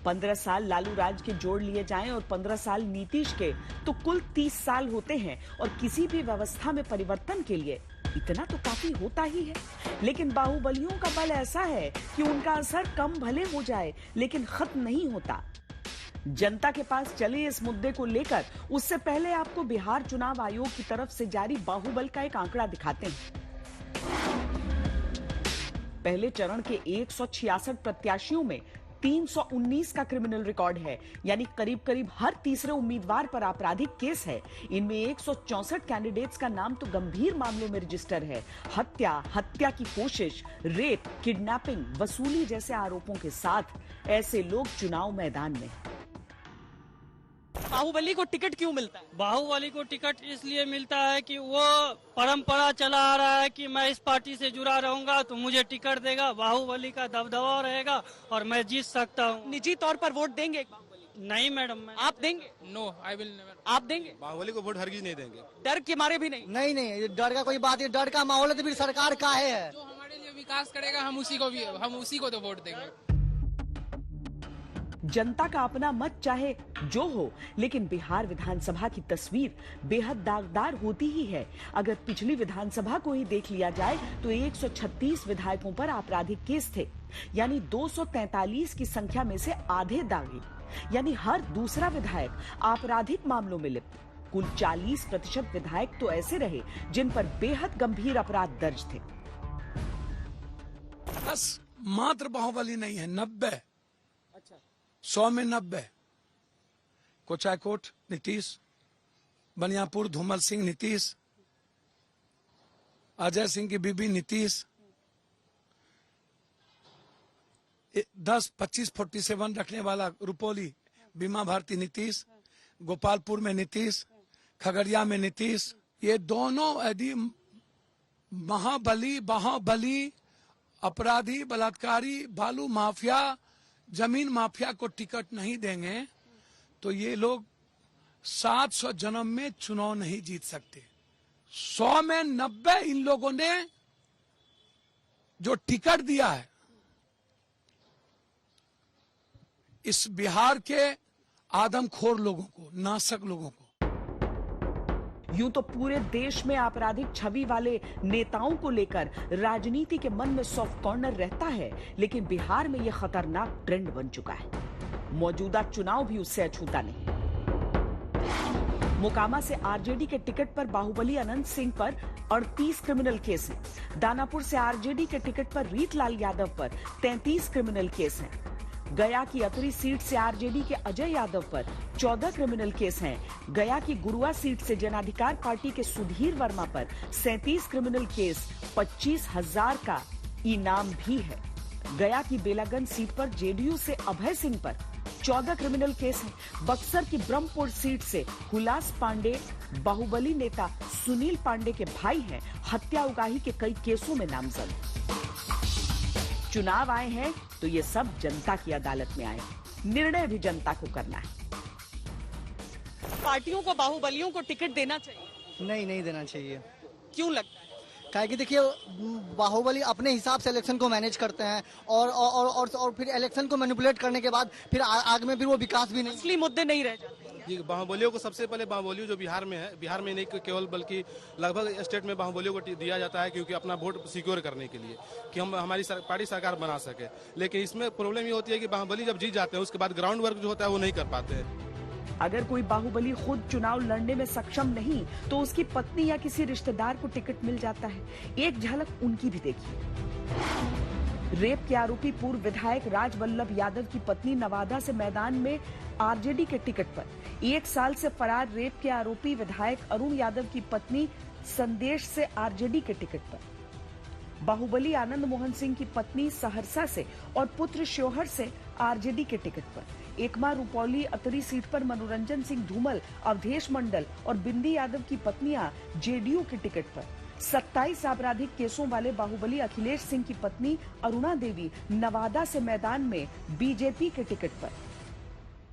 15 साल लालू राज के जोड़ लिए जाएं और 15 साल नीतीश के, तो कुल 30 साल होते हैं। और किसी भी व्यवस्था में परिवर्तन के लिए इतना तो काफी होता ही है। लेकिन बाहुबलियों का बल ऐसा है कि उनका असर कम भले हो जाए लेकिन खत्म नहीं होता। जनता के पास चले इस मुद्दे को लेकर उससे पहले आपको बिहार चुनाव आयोग की तरफ से जारी बाहुबल का एक आंकड़ा दिखाते हैं। पहले चरण के 166 प्रत्याशियों में 319 का क्रिमिनल रिकॉर्ड है, यानी करीब करीब हर तीसरे उम्मीदवार पर आपराधिक केस है। इनमें 164 कैंडिडेट्स का नाम तो गंभीर मामलों में रजिस्टर है। हत्या की कोशिश, रेप, किडनैपिंग, वसूली जैसे आरोपों के साथ ऐसे लोग चुनाव मैदान में। बाहुबली को टिकट क्यों मिलता है? बाहुबली को टिकट इसलिए मिलता है कि वो परंपरा चला आ रहा है कि मैं इस पार्टी से जुड़ा रहूंगा तो मुझे टिकट देगा, बाहुबली का दबदबा रहेगा और मैं जीत सकता हूँ। निजी तौर पर वोट देंगे बाहुबली? नहीं मैडम। आप देंगे? No, I will never. आप देंगे? बाहुबली को वोट हरगिज नहीं देंगे। डर के मारे भी नहीं? नहीं, डर का कोई बात है। डर का माहौल है तो फिर सरकार का है। जो हमारे लिए विकास करेगा हम उसी को तो वोट देंगे। जनता का अपना मत चाहे जो हो, लेकिन बिहार विधानसभा की तस्वीर बेहद दागदार होती ही है। अगर पिछली विधानसभा को ही देख लिया जाए तो 136 विधायकों पर आपराधिक केस थे, यानी 243 की संख्या में से आधे दागी, यानी हर दूसरा विधायक आपराधिक मामलों में लिप्त। कुल 40% विधायक तो ऐसे रहे जिन पर बेहद गंभीर अपराध दर्ज थे। बस मात्र बाहुबली नहीं है, 90। 100 में 90। कोचाकोट नीतीश, बनियापुर धूमल सिंह नीतीश, अजय सिंह की बीबी नीतीश, 10-25-47 रखने वाला रुपौली बीमा भारती नीतीश, गोपालपुर में नीतीश, खगड़िया में नीतीश। ये दोनों यदि बाहुबली अपराधी, बलात्कारी, बालू माफिया, जमीन माफिया को टिकट नहीं देंगे तो ये लोग 700 जन्म में चुनाव नहीं जीत सकते। 100 में 90 इन लोगों ने जो टिकट दिया है इस बिहार के आदमखोर लोगों को, नासक लोगों को। यूं तो पूरे देश में आपराधिक छवि वाले नेताओं को लेकर राजनीति के मन में सॉफ्ट कॉर्नर रहता है, लेकिन बिहार में यह खतरनाक ट्रेंड बन चुका है। मौजूदा चुनाव भी उससे अछूता नहीं। मोकामा से आरजेडी के टिकट पर बाहुबली अनंत सिंह पर 38 क्रिमिनल केस हैं। दानापुर से आरजेडी के टिकट पर रीतलाल यादव पर 33 क्रिमिनल केस हैं। गया की अतरी सीट से आरजेडी के अजय यादव पर 14 क्रिमिनल केस हैं। गया की गुरुआ सीट से जन अधिकार पार्टी के सुधीर वर्मा पर 37 क्रिमिनल केस, 25,000 का इनाम भी है। गया की बेलागंज सीट पर जेडीयू से अभय सिंह पर 14 क्रिमिनल केस हैं। बक्सर की ब्रह्मपुर सीट से हुलास पांडे बाहुबली नेता सुनील पांडे के भाई हैं। हत्या उगाही के कई केसों में नामजद। चुनाव आए हैं तो ये सब जनता की अदालत में आए, निर्णय भी जनता को करना है। पार्टियों को बाहुबलियों को टिकट देना चाहिए? नहीं देना चाहिए। क्यों लगता है? क्या कि देखिए, बाहुबली अपने हिसाब से इलेक्शन को मैनेज करते हैं और फिर इलेक्शन को मैनिपुलेट करने के बाद फिर आगे में फिर वो विकास भी नहीं, असली मुद्दे नहीं रह जाते। बाहुबलियों को सबसे पहले बाहुबलियों जो बिहार में है, बिहार में नहीं केवल बल्कि लगभग स्टेट में बाहुबलियों को दिया जाता है, क्योंकि अपना वोट सिक्योर करने के लिए कि हम हमारी पार्टी सरकार बना सके। लेकिन इसमें प्रॉब्लम ये होती है कि बाहुबली जब जीत जाते हैं उसके बाद ग्राउंड वर्क जो होता है वो नहीं कर पाते हैं। अगर कोई बाहुबली खुद चुनाव लड़ने में सक्षम नहीं तो उसकी पत्नी या किसी रिश्तेदार को टिकट मिल जाता है। एक झलक उनकी भी देखिए। रेप के आरोपी पूर्व विधायक राजवल्लभ यादव की पत्नी नवादा से मैदान में आरजेडी के टिकट पर। 1 साल से फरार रेप के आरोपी विधायक अरुण यादव की पत्नी संदेश से आरजेडी के टिकट पर। बाहुबली आनंद मोहन सिंह की पत्नी सहरसा से और पुत्र श्योहर से आरजेडी के टिकट पर। एकमा रुपौली अतरी सीट पर मनोरंजन सिंह धूमल, अवधेश मंडल और बिंदी यादव की पत्नियां जेडीयू के टिकट पर। 27 आपराधिक केसों वाले बाहुबली अखिलेश सिंह की पत्नी अरुणा देवी नवादा से मैदान में बीजेपी के टिकट पर।